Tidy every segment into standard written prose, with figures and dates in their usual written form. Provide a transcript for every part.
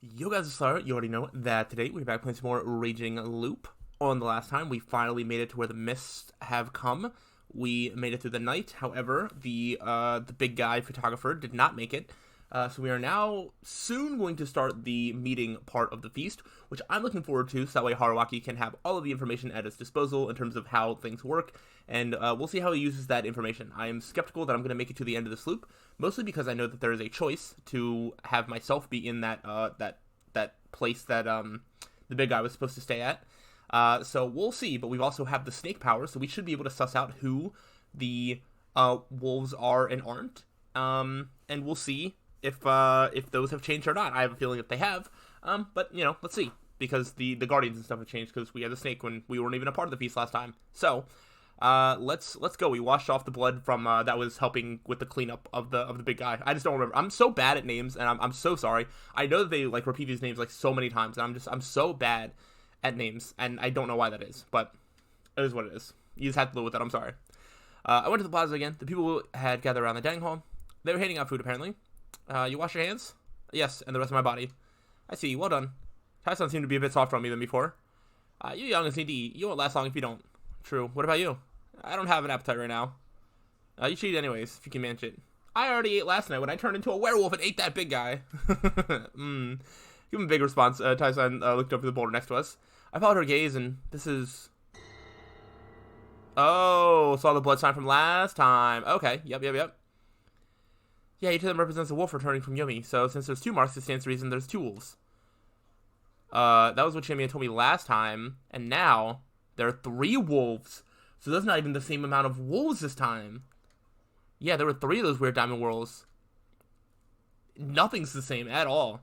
Yo guys, it's slyroh. You already know that today we're back playing some more Raging Loop. On the last time, we finally made it to where the mists have come. We made it through the night. However, the big guy photographer did not make it. So we are now soon going to start the meeting part of the feast, which I'm looking forward to, so that way Haruaki can have all of the information at his disposal in terms of how things work, and we'll see how he uses that information. I am skeptical that I'm going to make it to the end of this loop, mostly because I know that there is a choice to have myself be in that that place that the big guy was supposed to stay at. So we'll see, but we also have the snake power, so we should be able to suss out who the wolves are and aren't, and we'll see if those have changed or not. I have a feeling that they have, but you know, let's see, because the guardians and stuff have changed because we had the snake when we weren't even a part of the feast last time. So let's go. We washed off the blood from that was helping with the cleanup of the big guy. I just don't remember. I'm so bad at names, and I'm so sorry. I know that they like repeat these names like so many times, and I'm so bad at names, and I don't know why that is, but it is what it is. You just have to live with it. I'm sorry. I went to the plaza again. The people had gathered around the dining hall. They were handing out food apparently. You wash your hands? Yes, and the rest of my body. I see, well done. Tai-san seemed to be a bit softer on me than before. You youngins need to eat. You won't last long if you don't. True. What about you? I don't have an appetite right now. You should eat anyways, if you can manage it. I already ate last night when I turned into a werewolf and ate that big guy. Give him a big response. Tai-san looked over the boulder next to us. I followed her gaze, and this is... Oh, saw the blood sign from last time. Okay, yep. Yeah, each of them represents a wolf returning from Yomi, so since there's two marks, it stands to reason there's two wolves. That was what Shimiya told me last time, and now there are three wolves. So that's not even the same amount of wolves this time. Yeah, there were three of those weird diamond whirls. Nothing's the same at all.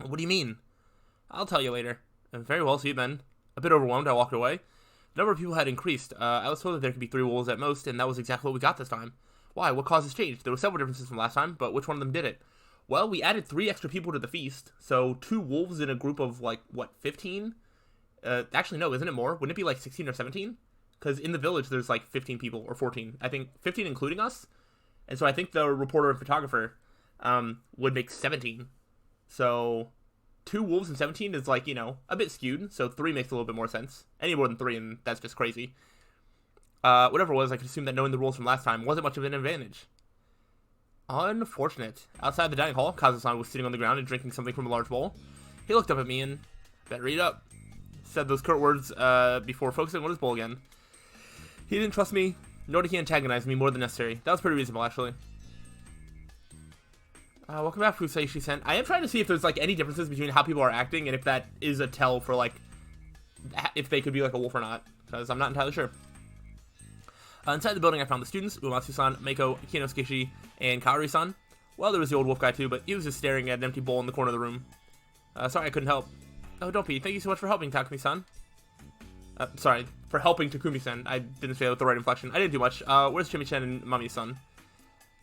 What do you mean? I'll tell you later. Very well, see you then. A bit overwhelmed, I walked away. The number of people had increased. I was told that there could be three wolves at most, and that was exactly what we got this time. Why? What caused this change? There were several differences from last time, but which one of them did it? Well, we added 3 extra people to the feast, so 2 wolves in a group of, like, what, 15? Actually, no, isn't it more? Wouldn't it be, like, 16 or 17? Because in the village, there's, like, 15 people, or 14. I think 15 including us, and so I think the reporter and photographer would make 17. So 2 wolves and 17 is, like, you know, a bit skewed, so 3 makes a little bit more sense. Any more than 3, and that's just crazy. Whatever it was, I could assume that knowing the rules from last time wasn't much of an advantage. Unfortunate. Outside the dining hall, Kazu-san was sitting on the ground and drinking something from a large bowl. He looked up at me and, better eat up, said those curt words before focusing on his bowl again. He didn't trust me, nor did he antagonize me more than necessary. That was pretty reasonable, actually. Welcome back, Fusei-san. I am trying to see if there's, like, any differences between how people are acting and if that is a tell for, like, if they could be, like, a wolf or not, because I'm not entirely sure. Inside the building, I found the students, Uematsu-san, Meiko, Kinosuke, and Kaori-san. Well, there was the old wolf guy too, but he was just staring at an empty bowl in the corner of the room. Sorry I couldn't help. Oh, don't be. Thank you so much for helping, Takumi-san. Sorry, for helping Takumi-san. I didn't say that with the right inflection. I didn't do much. Where's Chimi-chan and Mami-san?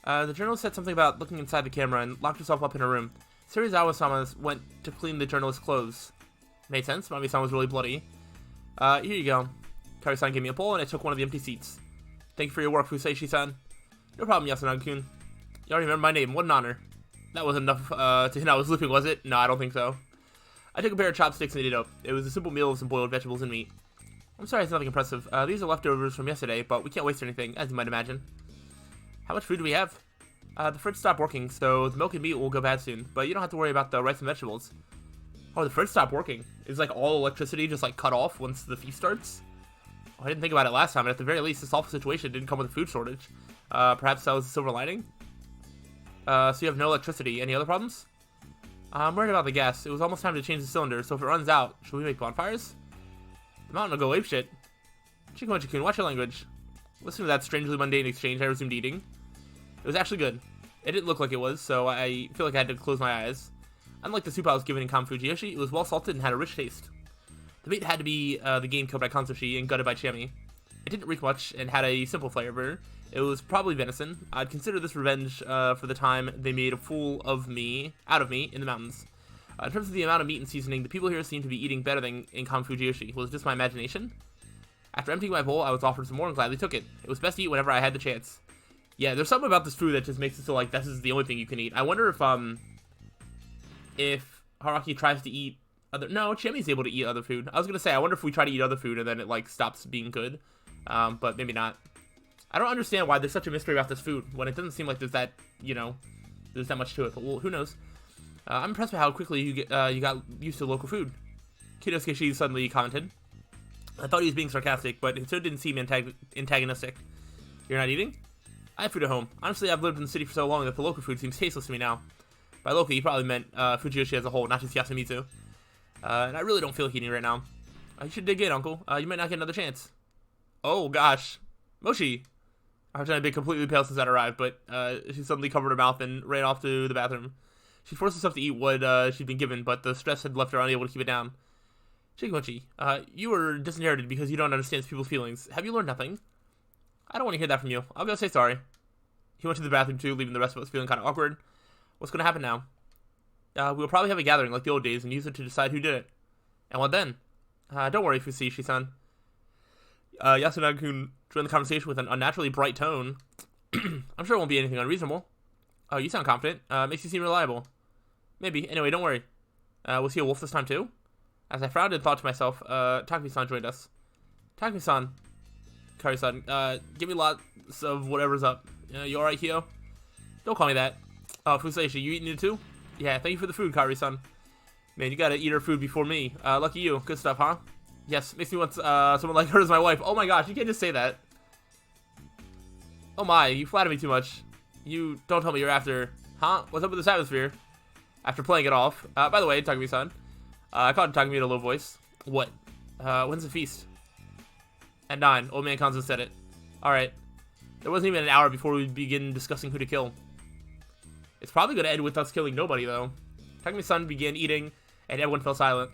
The journalist said something about looking inside the camera and locked herself up in her room. Serizawa-sama went to clean the journalist's clothes. Made sense. Mami-san was really bloody. Here you go. Kaori-san gave me a bowl, and I took one of the empty seats. Thank you for your work, Fusei-san. No problem, Yasunagi-kun. You already remember my name. What an honor. That wasn't enough to hint I was looping, was it? No, I don't think so. I took a pair of chopsticks and ate it up. It was a simple meal of some boiled vegetables and meat. I'm sorry it's nothing impressive. These are leftovers from yesterday, but we can't waste anything, as you might imagine. How much food do we have? The fridge stopped working, so the milk and meat will go bad soon, but you don't have to worry about the rice and vegetables. Oh, the fridge stopped working. Is, like, all electricity just, like, cut off once the feast starts? I didn't think about it last time, but at the very least, this awful situation didn't come with a food shortage. Perhaps that was a silver lining? So you have no electricity. Any other problems? I'm worried about the gas. It was almost time to change the cylinder, so if it runs out, should we make bonfires? The mountain will go apeshit. Chikumochi-kun, watch your language. Listening to that strangely mundane exchange, I resumed eating. It was actually good. It didn't look like it was, so I feel like I had to close my eyes. Unlike the soup I was given in Kamufujiyoshi, it was well salted and had a rich taste. The meat had to be the game killed by Kansushi and gutted by Chami. It didn't reek much and had a simple flavor. It was probably venison. I'd consider this revenge for the time they made a fool of me, out of me, in the mountains. In terms of the amount of meat and seasoning, the people here seem to be eating better than in Kamufujiyoshi. Was this my imagination? After emptying my bowl, I was offered some more and gladly took it. It was best to eat whenever I had the chance. Yeah, there's something about this food that just makes it so, like, this is the only thing you can eat. I wonder if Haruaki tries to eat other... No, Chimi's able to eat other food. I was gonna say, I wonder if we try to eat other food and then it, like, stops being good. But maybe not. I don't understand why there's such a mystery about this food, when it doesn't seem like there's that, you know, there's that much to it. But, well, who knows? I'm impressed by how quickly you got used to local food. Kinosuke suddenly commented. I thought he was being sarcastic, but it still didn't seem antagonistic. You're not eating? I have food at home. Honestly, I've lived in the city for so long that the local food seems tasteless to me now. By local, he probably meant Fujiyoshi as a whole, not just Yasumitsu. And I really don't feel like eating right now. You should dig in, Uncle. You might not get another chance. Oh, gosh. Moshi. I've been completely pale since I arrived, but she suddenly covered her mouth and ran off to the bathroom. She forced herself to eat what she'd been given, but the stress had left her unable to keep it down. Shikimochi, you were disinherited because you don't understand people's feelings. Have you learned nothing? I don't want to hear that from you. I'll go say sorry. He went to the bathroom too, leaving the rest of us feeling kind of awkward. What's going to happen now? We'll probably have a gathering like the old days and use it to decide who did it. And what then? Don't worry, Fujiyoshi-san. Yasunaga-kun joined the conversation with an unnaturally bright tone. I'm sure it won't be anything unreasonable. Oh, you sound confident. Makes you seem reliable. Maybe. Anyway, don't worry. Was he a wolf this time too? As I frowned and thought to myself, Takumi-san joined us. Takumi-san. Kari-san, give me lots of whatever's up. You alright, Hio? Don't call me that. Oh, Fujiyoshi, you eating it too? Yeah, thank you for the food, Kari-san. Man, you gotta eat her food before me. Lucky you. Good stuff, huh? Yes, makes me want someone like her as my wife. Oh my gosh, you can't just say that. Oh my, you flatter me too much. You don't tell me you're after... Huh? What's up with this atmosphere? After playing it off. By the way, Takumi-san. I caught Takumi in a low voice. What? When's the feast? At 9. Old man Kanzo said it. Alright. There wasn't even an hour before we begin discussing who to kill. It's probably going to end with us killing nobody, though. Takumi-san began eating, and everyone fell silent.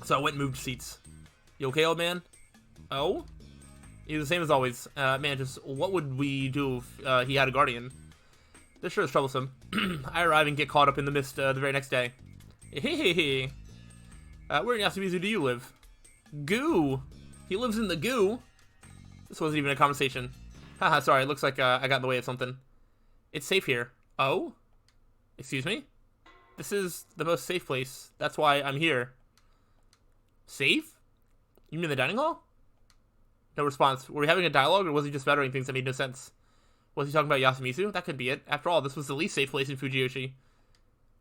So I went and moved seats. You okay, old man? Oh? He's the same as always. Man, just what would we do if he had a guardian? This sure is troublesome. I arrive and get caught up in the mist the very next day. Hehehe. Where in Yasumizu do you live? Goo! He lives in the goo? This wasn't even a conversation. Haha, sorry, it looks like I got in the way of something. It's safe here. Oh? Excuse me? This is the most safe place. That's why I'm here. Safe? You mean the dining hall? No response. Were we having a dialogue, or was he just muttering things that made no sense? Was he talking about Yasumitsu? That could be it. After all, this was the least safe place in Fujiyoshi.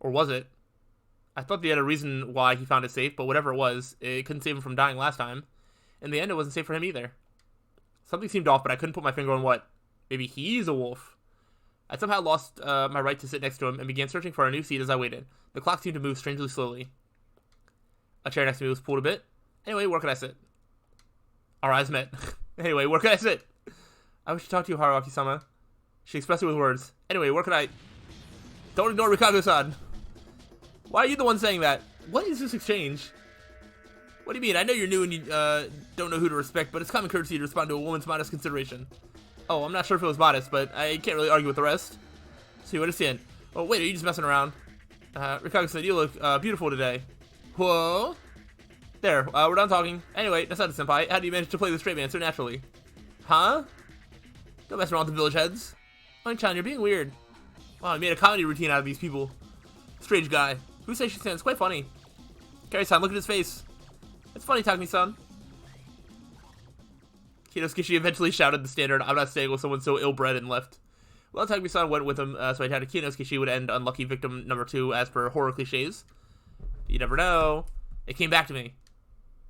Or was it? I thought they had a reason why he found it safe, but whatever it was, it couldn't save him from dying last time. In the end, it wasn't safe for him either. Something seemed off, but I couldn't put my finger on what. Maybe he's a wolf. I somehow lost my right to sit next to him and began searching for a new seat as I waited. The clock seemed to move strangely slowly. A chair next to me was pulled a bit. Anyway, where could I sit? Our eyes met. Anyway, where could I sit? I wish to talk to you, Haruaki-sama. She expressed it with words. Anyway, where could I... Don't ignore Rikago-san. Why are you the one saying that? What is this exchange? What do you mean? I know you're new and you don't know who to respect, but it's common courtesy to respond to a woman's modest consideration. Oh, I'm not sure if it was modest, but I can't really argue with the rest. So you understand. Oh, wait, are you just messing around? Rikago-san, you look beautiful today. Whoa. There, we're done talking. Anyway, that's not a senpai. How do you manage to play the straight man so naturally? Huh? Don't mess around with the village heads. Oin-chan, you're being weird. Wow, I made a comedy routine out of these people. Strange guy. Who says she stands? Quite funny. Kari-san, look at his face. It's funny, Takumi-san. Kinosuke eventually shouted the standard, I'm not staying with someone so ill-bred, and left. Well, Takumi-san went with him, so I doubted Kinosuke would end unlucky victim number 2 as per horror cliches. You never know. It came back to me.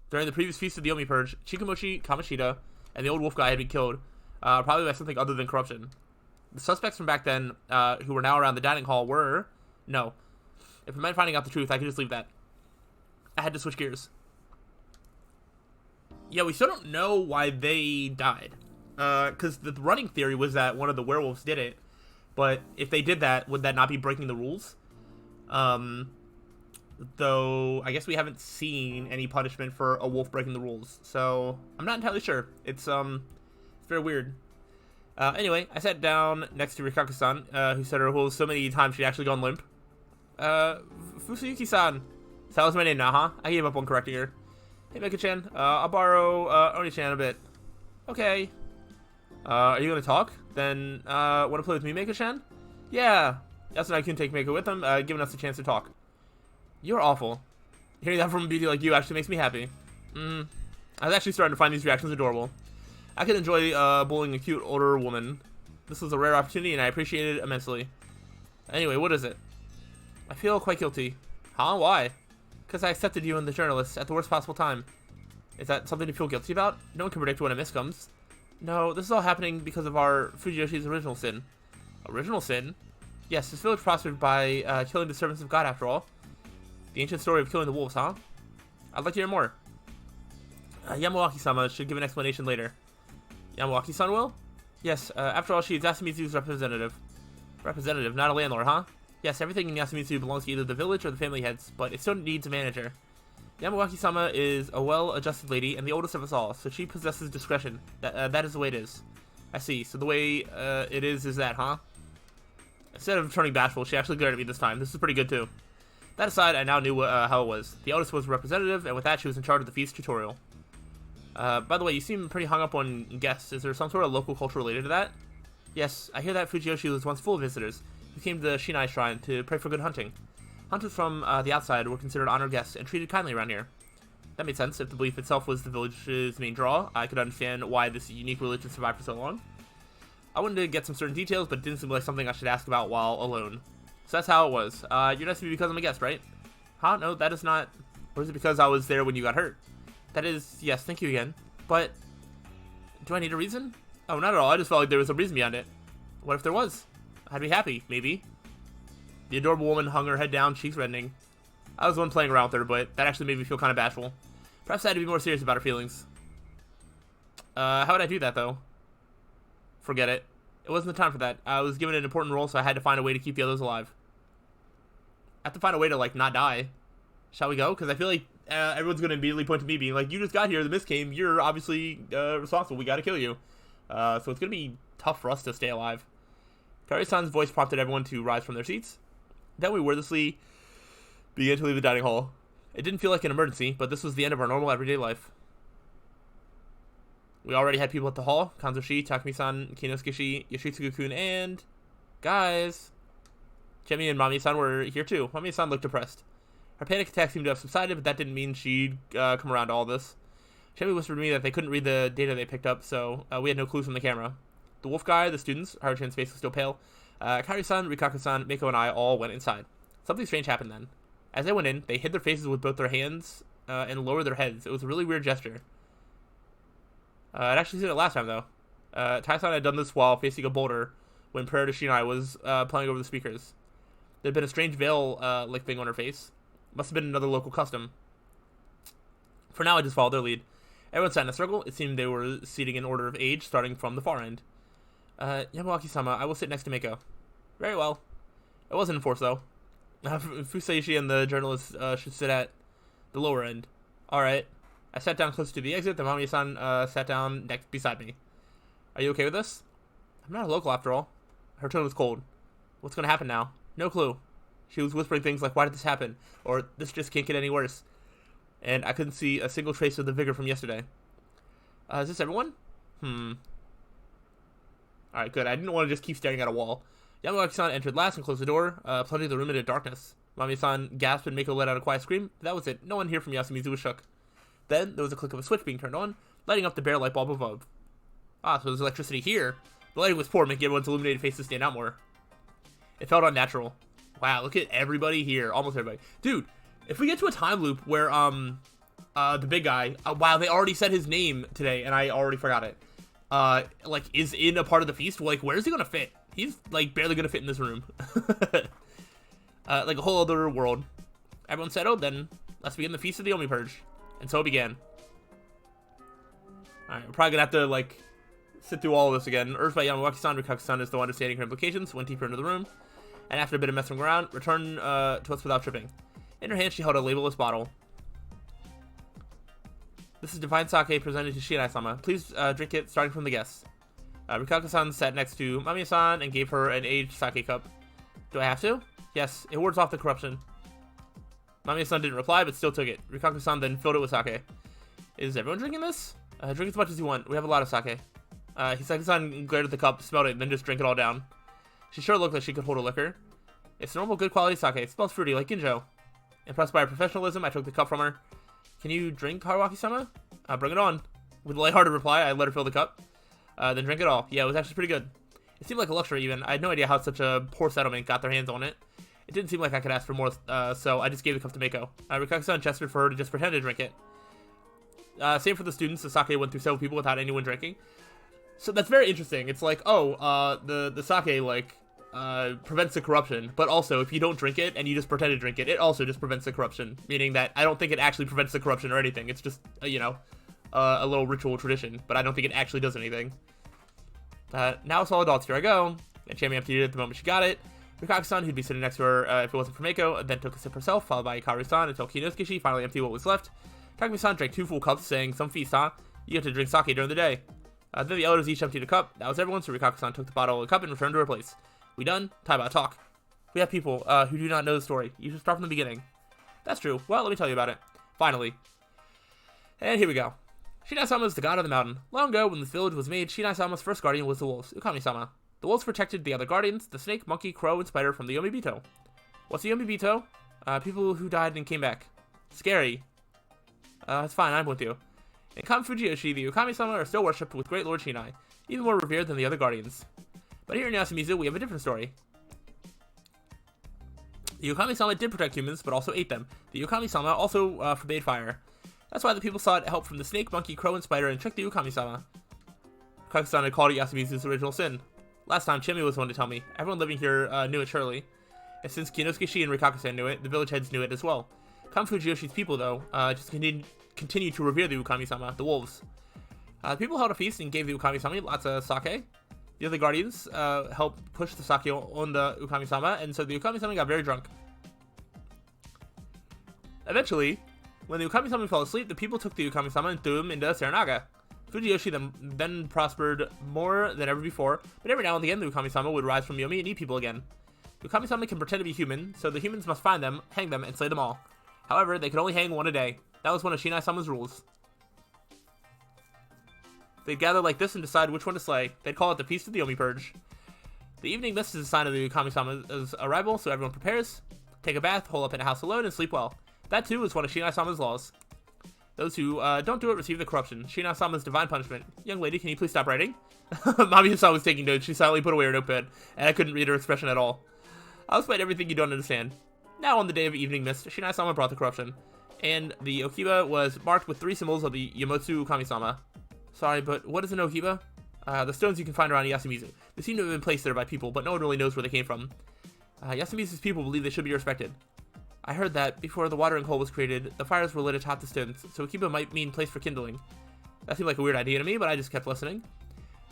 During the previous feast of the Omi Purge, Chikamochi, Kamoshida, and the old wolf guy had been killed, probably by something other than corruption. The suspects from back then, who were now around the dining hall, were... No. If it meant finding out the truth, I could just leave that. I had to switch gears. Yeah, we still don't know why they died. Because the running theory was that one of the werewolves did it. But if they did that, would that not be breaking the rules? Though, I guess we haven't seen any punishment for a wolf breaking the rules. So, I'm not entirely sure. It's very weird. Anyway, I sat down next to Rikaku-san, who said her rules so many times she'd actually gone limp. Fusuyuki-san. So that was my name now, huh? I gave up on correcting her. Hey, Meika-chan, I'll borrow, Oni-chan a bit. Okay. Are you gonna talk? Then, wanna play with me, Meika-chan? Yeah. Yasunaga can take Meika with him, giving us a chance to talk. You're awful. Hearing that from a beauty like you actually makes me happy. I was actually starting to find these reactions adorable. I could enjoy bullying a cute older woman. This was a rare opportunity, and I appreciate it immensely. Anyway, what is it? I feel quite guilty. Huh? Why? Because I accepted you and the journalist at the worst possible time. Is that something to feel guilty about? No one can predict when a miss comes. No, this is all happening because of our Fujiyoshi's original sin. Original sin? Yes, this village prospered by killing the servants of God after all. The ancient story of killing the wolves, huh? I'd like to hear more. Yamawaki-sama should give an explanation later. Yamawaki-san will? Yes, after all, she is Yasumitsu's representative. Representative, not a landlord, huh? Yes, everything in Yasumitsu belongs to either the village or the family heads, but it still needs a manager. Yamawaki-sama is a well-adjusted lady and the oldest of us all, so she possesses discretion. That is the way it is. I see, so the way it is that, huh? Instead of turning bashful, she actually glared at me this time. This is pretty good, too. That aside, I now knew how it was. The eldest was a representative, and with that, she was in charge of the feast tutorial. By the way, you seem pretty hung up on guests. Is there some sort of local culture related to that? Yes, I hear that Fujiyoshi was once full of visitors who came to the Shinai Shrine to pray for good hunting. Hunters from the outside were considered honored guests and treated kindly around here. That made sense. If the belief itself was the village's main draw, I could understand why this unique religion survived for so long. I wanted to get some certain details, but it didn't seem like something I should ask about while alone. So that's how it was. You're nice to me because I'm a guest, right? Huh? No, that is not... Or is it because I was there when you got hurt? That is... Yes, thank you again. But... Do I need a reason? Oh, not at all. I just felt like there was a reason behind it. What if there was? I'd be happy, maybe. The adorable woman hung her head down, cheeks reddening. I was the one playing around with her, but that actually made me feel kind of bashful. Perhaps I had to be more serious about her feelings. How would I do that, though? Forget it. It wasn't the time for that. I was given an important role, so I had to find a way to keep the others alive. I have to find a way to, like, not die. Shall we go? Because I feel like everyone's going to immediately point to me being like, you just got here, the miss came, you're obviously responsible, we got to kill you. So it's going to be tough for us to stay alive. Kari-san's voice prompted everyone to rise from their seats. Then we wordlessly began to leave the dining hall. It didn't feel like an emergency, but this was the end of our normal everyday life. We already had people at the hall. Kanzoshi, Takumi-san, Kinosuke-shi, Yoshitsugu-kun, and... Guys! Chemi and Mami-san were here too. Mami-san looked depressed. Her panic attack seemed to have subsided, but that didn't mean she'd come around to all this. Chemi whispered to me that they couldn't read the data they picked up, so we had no clues from the camera. The wolf guy, the students, Haruchan's face was still pale. Kari-san, Rikaku-san, Miko, and I all went inside. Something strange happened then. As they went in, they hid their faces with both their hands and lowered their heads. It was a really weird gesture. I'd actually seen it last time, though. Tai-san had done this while facing a boulder when Prayer to Shinai was playing over the speakers. There had been a strange veil lifting on her face. Must have been another local custom. For now, I just followed their lead. Everyone sat in a circle. It seemed they were seating in order of age, starting from the far end. Yamawaki-sama, I will sit next to Miko. Very well. It wasn't enforced, though. Fusaishi and the journalist should sit at the lower end. Alright. I sat down close to the exit. The Mami-san sat down next beside me. Are you okay with this? I'm not a local, after all. Her tone was cold. What's going to happen now? No clue. She was whispering things like, why did this happen? Or, this just can't get any worse. And I couldn't see a single trace of the vigor from yesterday. Is this everyone? Alright, good. I didn't want to just keep staring at a wall. Yamawaki-san entered last and closed the door, plunging the room into darkness. Mami-san gasped and Miko let out a quiet scream. That was it. No one here from Yasumizu was shook. Then, there was a click of a switch being turned on, lighting up the bare light bulb above. Ah, so there's electricity here. The lighting was poor, making everyone's illuminated faces stand out more. It felt unnatural. Wow, look at everybody here. Almost everybody. Dude, if we get to a time loop where, the big guy, wow, they already said his name today, and I already forgot it, like, is in a part of the feast, like, where is he gonna fit? He's, like, barely gonna fit in this room. Like a whole other world. Everyone settled, then let's begin the Feast of the Omi Purge. And so it began. Alright, we're probably gonna have to, like, sit through all of this again. Urged by Yamawaki-san, Rikaku-san is the one understanding her implications, went deeper into the room, and after a bit of messing around, returned to us without tripping. In her hand, she held a labelless bottle. This is divine sake presented to Shinai-sama. Please drink it, starting from the guests. Rikaku-san sat next to Mami-san and gave her an aged sake cup. Do I have to? Yes, it wards off the corruption. Mami-san didn't reply, but still took it. Rikaku-san then filled it with sake. Is everyone drinking this? Drink as much as you want. We have a lot of sake. Hisaki-san glared at the cup, smelled it, and then just drank it all down. She sure looked like she could hold a liquor. It's normal, good quality sake. It smells fruity, like Ginjo. Impressed by her professionalism, I took the cup from her. Can you drink, Haruaki-sama? Bring it on. With a lighthearted reply, I let her fill the cup. Then drink it all. Yeah, it was actually pretty good. It seemed like a luxury even. I had no idea how such a poor settlement got their hands on it. It didn't seem like I could ask for more, so I just gave the cup to Mako. Rikaki-san gestured for her to just pretend to drink it. Same for the students. The sake went through several people without anyone drinking. So that's very interesting. It's like, oh, the sake, like, prevents the corruption, but also if you don't drink it and you just pretend to drink it, it also just prevents the corruption, meaning that I don't think it actually prevents the corruption or anything. It's just, a little ritual tradition, but I don't think it actually does anything. Now it's all adults. Here I go. And Chami emptied it at the moment she got it. Rikaki-san, who'd be sitting next to her if it wasn't for Mako, then took a sip herself, followed by Hikaru-san until Kinosuke finally emptied what was left. Takumi-san drank 2 full cups, saying, "Some feast, huh? You get to drink sake during the day." Then the elders each emptied a cup. That was everyone, so Rikaki-san took the bottle and cup and returned to her place. We done? Time about talk. We have people who do not know the story. You should start from the beginning. That's true. Well, let me tell you about it. Finally. And here we go. Shinai-sama is the god of the mountain. Long ago, when this village was made, Shinai-sama's first guardian was the wolves, Ukami-sama. The wolves protected the other guardians, the snake, monkey, crow, and spider from the Yomibito. What's the Yomibito? People who died and came back. Scary. It's fine, I'm with you. In Kam Fujiyoshi, the Ukami-sama are still worshipped with Great Lord Shinai, even more revered than the other guardians. But here in Yasumizu, we have a different story. The Ukami-sama did protect humans, but also ate them. The Ukami-sama also forbade fire. That's why the people sought help from the snake, monkey, crow, and spider and tricked the Ukami-sama. Rikaki-san had called it Yasumizu's original sin. Last time, Chimi was one to tell me. Everyone living here knew it surely. And since Kinosuke and Rikaki-san knew it, the village heads knew it as well. Kam Fujiyoshi's people, though, just continued to revere the Ukami-sama, the wolves. The people held a feast and gave the Ukami-sama lots of sake. The other guardians helped push the sake on the Ukami-sama, and so the Ukami-sama got very drunk. Eventually, when the Ukami-sama fell asleep, the people took the Ukami-sama and threw him into Serenaga. Fujiyoshi then prospered more than ever before, but every now and again the Ukami-sama would rise from Yomi and eat people again. The Ukami-sama can pretend to be human, so the humans must find them, hang them, and slay them all. However, they could only hang one a day. That was one of Shinai-sama's rules. They'd gather like this and decide which one to slay. They'd call it the Feast of the Yomi Purge. The evening mist is a sign of the Ukami-sama's arrival, so everyone prepares. Take a bath, hole up in a house alone, and sleep well. That too is one of Shinai-sama's laws. Those who don't do it receive the corruption. Shinai-sama's divine punishment. Young lady, can you please stop writing? Mami-san was taking notes. She silently put away her notepad, and I couldn't read her expression at all. I'll explain everything you don't understand. Now, on the day of evening mist, Shinai-sama brought the corruption, and the Okiba was marked with 3 symbols of the Yamotsu Ukami-sama. Sorry, but what is an Okiba? The stones you can find around Yasumizu. They seem to have been placed there by people, but no one really knows where they came from. Yasumizu's people believe they should be respected. I heard that, before the watering hole was created, the fires were lit atop the stones, so Okiba might mean place for kindling. That seemed like a weird idea to me, but I just kept listening.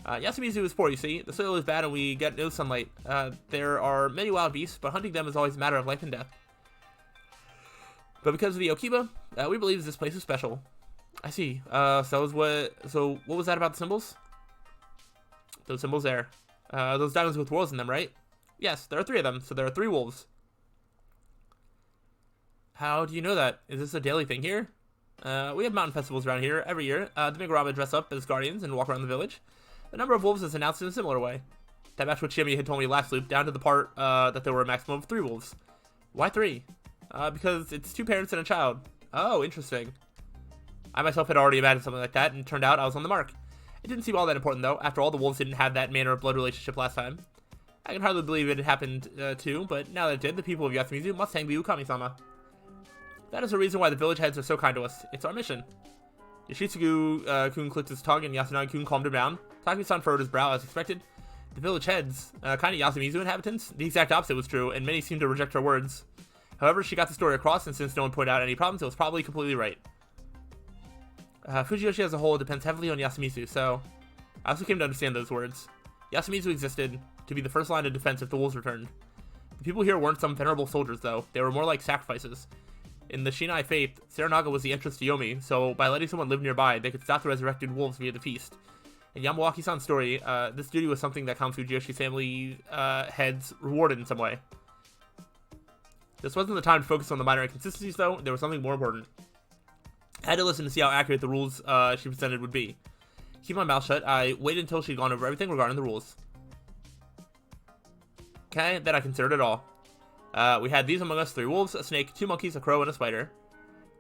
Yasumizu is poor, you see. The soil is bad and we get no sunlight. There are many wild beasts, but hunting them is always a matter of life and death. But because of the Okiba, we believe this place is special. I see. So what was that about the symbols? Those symbols there. Those diamonds with wolves in them, right? Yes, there are 3 of them, so there are 3 wolves. How do you know that? Is this a daily thing here? We have mountain festivals around here every year. The Migurama dress up as guardians and walk around the village. The number of wolves is announced in a similar way. That matched what Shimi had told me last loop, down to the part that there were a maximum of 3 wolves. Why 3? Because it's 2 parents and a child. Oh, interesting. I myself had already imagined something like that, and it turned out I was on the mark. It didn't seem all that important, though. After all, the wolves didn't have that manner of blood relationship last time. I can hardly believe it had happened, too, but now that it did, the people of Yasumizu must hang the Ukami-sama. That is the reason why the village heads are so kind to us. It's our mission. Yoshitsugu-kun clicked his tongue, and Yasunagi-kun calmed him down. Takumi-san furrowed his brow as expected. The village heads, kind of Yasumizu inhabitants, the exact opposite was true, and many seemed to reject her words. However, she got the story across, and since no one pointed out any problems, it was probably completely right. Fujiyoshi as a whole depends heavily on Yasumizu, so I also came to understand those words. Yasumizu existed to be the first line of defense if the wolves returned. The people here weren't some venerable soldiers, though. They were more like sacrifices. In the Shinai faith, Serenaga was the entrance to Yomi, so by letting someone live nearby, they could stop the resurrected wolves via the feast. In Yamawaki-san's story, this duty was something that Kam Fujiyoshi's family heads rewarded in some way. This wasn't the time to focus on the minor inconsistencies, though. There was something more important. I had to listen to see how accurate the rules she presented would be. Keep my mouth shut, I waited until she'd gone over everything regarding the rules. Okay, then I considered it all. We had these among us: 3 wolves, a snake, 2 monkeys, a crow, and a spider.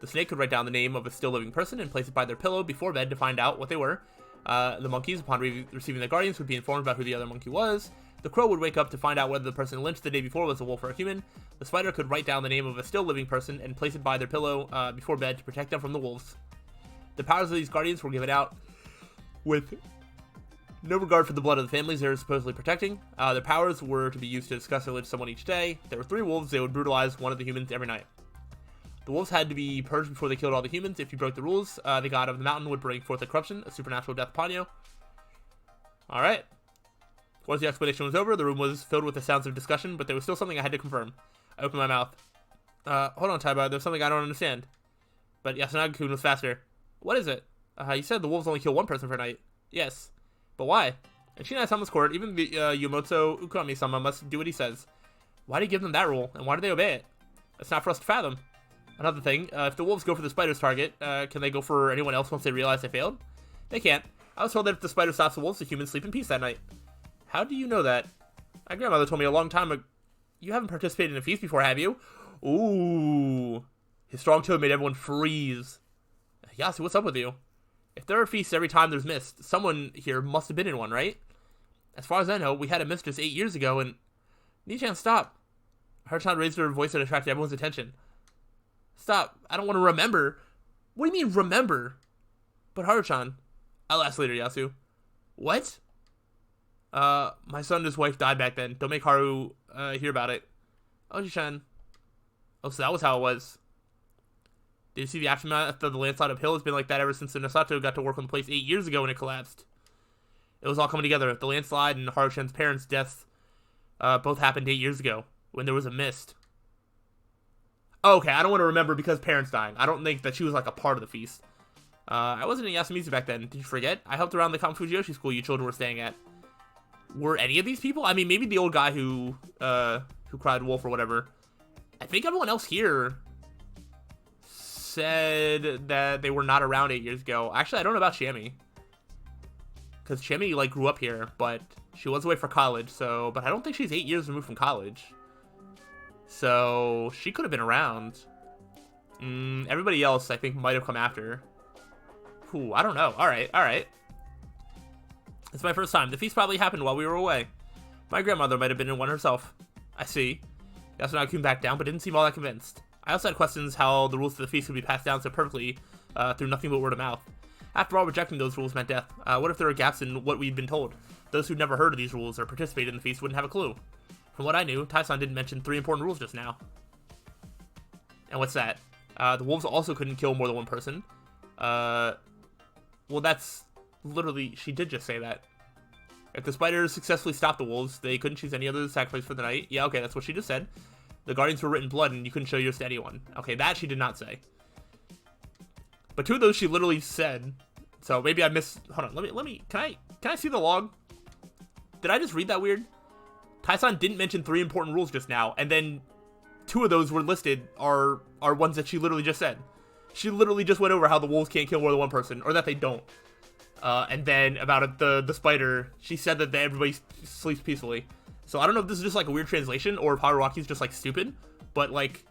The snake could write down the name of a still living person and place it by their pillow before bed to find out what they were. The monkeys, upon receiving their guardians, would be informed about who the other monkey was. The crow would wake up to find out whether the person lynched the day before was a wolf or a human. The spider could write down the name of a still living person and place it by their pillow before bed to protect them from the wolves. The powers of these guardians were given out with no regard for the blood of the families they were supposedly protecting. Their powers were to be used to discuss or lynch someone each day. There were 3 wolves. They would brutalize one of the humans every night. The wolves had to be purged before they killed all the humans. If you broke the rules, the god of the mountain would bring forth a corruption, a supernatural death upon you. Alright. Once the explanation was over, the room was filled with the sounds of discussion, but there was still something I had to confirm. I opened my mouth. Hold on, Taiba, there's something I don't understand. But Yasunagi-kun was faster. What is it? You said the wolves only kill 1 person per night. Yes. But why? In Shinai-sama's court, even the Yomotsu Ukami-sama must do what he says. Why do you give them that rule, and why do they obey it? It's not for us to fathom. Another thing, if the wolves go for the spider's target, can they go for anyone else once they realize they failed? They can't. I was told that if the spider stops the wolves, the humans sleep in peace that night. How do you know that? My grandmother told me a long time ago. You haven't participated in a feast before, have you? Ooh. His strong tone made everyone freeze. Yasu, what's up with you? If there are feasts every time there's mist, someone here must have been in one, right? As far as I know, we had a mistress 8 years ago, and... Nichan, stop. Haruchan raised her voice and attracted everyone's attention. Stop. I don't want to remember. What do you mean, remember? But Haruchan. I'll ask later, Yasu. What? My son and his wife died back then. Don't make Haru, hear about it. Oji-chan. Oh, so that was how it was. Did you see the aftermath of the landslide uphill? It's been like that ever since the Nosato got to work on the place 8 years ago when it collapsed. It was all coming together. The landslide and Haru-chan's parents' deaths, both happened 8 years ago, when there was a mist. Oh, okay, I don't want to remember because parents dying. I don't think that she was like a part of the feast. I wasn't in Yasumizu back then. Did you forget? I helped around the Count Fujiyoshi school you children were staying at. Were any of these people? I mean, maybe the old guy who cried wolf or whatever. I think everyone else here said that they were not around 8 years ago. Actually, I don't know about Shami. Because Shami, like, grew up here, but she was away for college, so... But I don't think she's 8 years removed from college. So, she could have been around. Everybody else, I think, might have come after. Ooh, I don't know. Alright, alright. It's my first time. The feast probably happened while we were away. My grandmother might have been in one herself. I see. Yasunagi came back down, but didn't seem all that convinced. I also had questions how the rules of the feast could be passed down so perfectly through nothing but word of mouth. After all, rejecting those rules meant death. What if there were gaps in what we'd been told? Those who'd never heard of these rules or participated in the feast wouldn't have a clue. From what I knew, Tai-san didn't mention 3 important rules just now. And what's that? The wolves also couldn't kill more than 1 person. Well, that's literally... She did just say that. If the spiders successfully stopped the wolves, they couldn't choose any other sacrifice for the night. Yeah, okay, that's what she just said. The guardians were written blood, and you couldn't show yours to anyone. Okay, that she did not say. But 2 of those she literally said. So maybe I missed... Hold on, let me... Can I see the log? Did I just read that weird? Tai-san didn't mention 3 important rules just now, and then 2 of those were listed are ones that she literally just said. She literally just went over how the wolves can't kill more than 1 person, or that they don't. And then about the spider, she said that everybody sleeps peacefully. So I don't know if this is just like a weird translation, or if Haruaki's just like stupid, but like,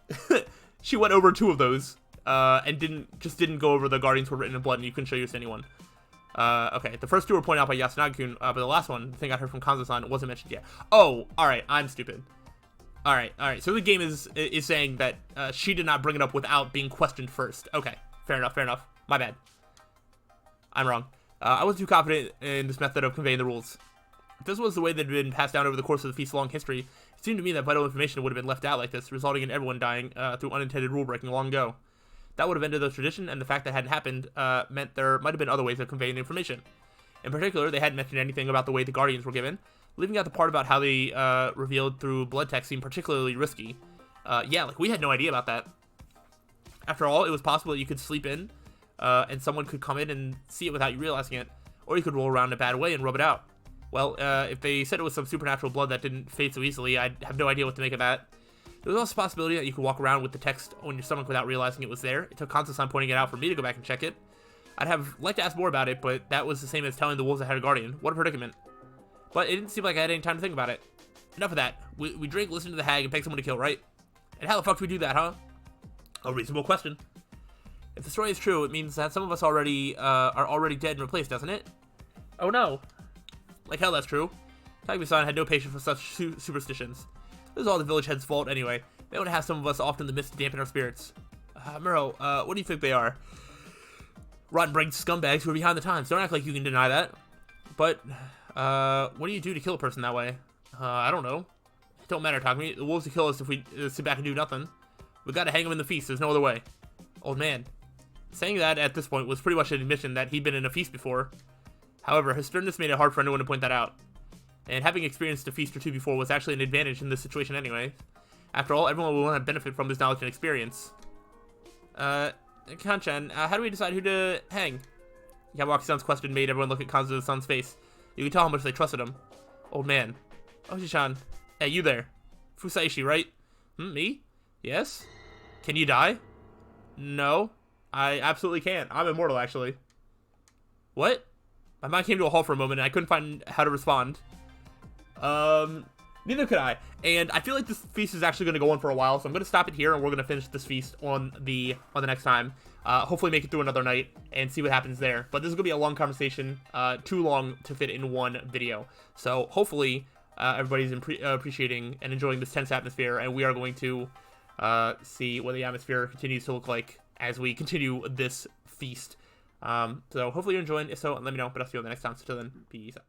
she went over 2 of those, and didn't go over the guardians were written in blood and you couldn't show yours to anyone. Okay, the first 2 were pointed out by Yasunagi-kun, but the last one, the thing I heard from Kanzo-san, wasn't mentioned yet. Oh, alright, I'm stupid. Alright, so the game is saying that she did not bring it up without being questioned first. Okay, fair enough. My bad. I'm wrong. I wasn't too confident in this method of conveying the rules. If this was the way that had been passed down over the course of the feast's long history, it seemed to me that vital information would have been left out like this, resulting in everyone dying through unintended rule-breaking long ago. That would have ended the tradition, and the fact that it hadn't happened meant there might have been other ways of conveying the information. In particular, they hadn't mentioned anything about the way the Guardians were given. Leaving out the part about how they revealed through blood text seemed particularly risky. Yeah, like, we had no idea about that. After all, it was possible that you could sleep in, and someone could come in and see it without you realizing it, or you could roll around in a bad way and rub it out. Well, if they said it was some supernatural blood that didn't fade so easily, I'd have no idea what to make of that. There was also a possibility that you could walk around with the text on your stomach without realizing it was there. It took Kanzo-san pointing it out for me to go back and check it. I'd have liked to ask more about it, but that was the same as telling the wolves I had a guardian. What a predicament. But it didn't seem like I had any time to think about it. Enough of that. We drink, listen to the hag, and pick someone to kill, right? And how the fuck do we do that, huh? A reasonable question. If the story is true, it means that some of us already are already dead and replaced, doesn't it? Oh no. Like hell that's true. Takumi-san had no patience for such superstitions. It was all the village head's fault anyway. They would have some of us off in the mist to dampen our spirits. Muro, what do you think they are? Rotten brain scumbags who are behind the times. Don't act like you can deny that. But, what do you do to kill a person that way? I don't know. It don't matter, Takumi. The wolves will kill us if we sit back and do nothing. We gotta hang them in the feast. There's no other way. Old man. Saying that at this point was pretty much an admission that he'd been in a feast before. However, his sternness made it hard for anyone to point that out. And having experienced a feast or two before was actually an advantage in this situation anyway. After all, everyone will want to benefit from his knowledge and experience. Kanchan, how do we decide who to hang? Yawaaki-san's question made everyone look at Kazuo-san's face. You can tell how much they trusted him. Old man. Oshi-chan. Hey, you there. Fusaishi, right? Me? Yes? Can you die? No. I absolutely can. I'm immortal, actually. What? My mind came to a halt for a moment, and I couldn't find how to respond. Neither could I. And I feel like this feast is actually going to go on for a while, so I'm going to stop it here, and we're going to finish this feast on the next time. Hopefully make it through another night and see what happens there. But this is going to be a long conversation, too long to fit in one video. So hopefully everybody's appreciating and enjoying this tense atmosphere, and we are going to see what the atmosphere continues to look like as we continue this feast. So hopefully you're enjoying. If so, let me know. But I'll see you on the next time. So till then, peace out.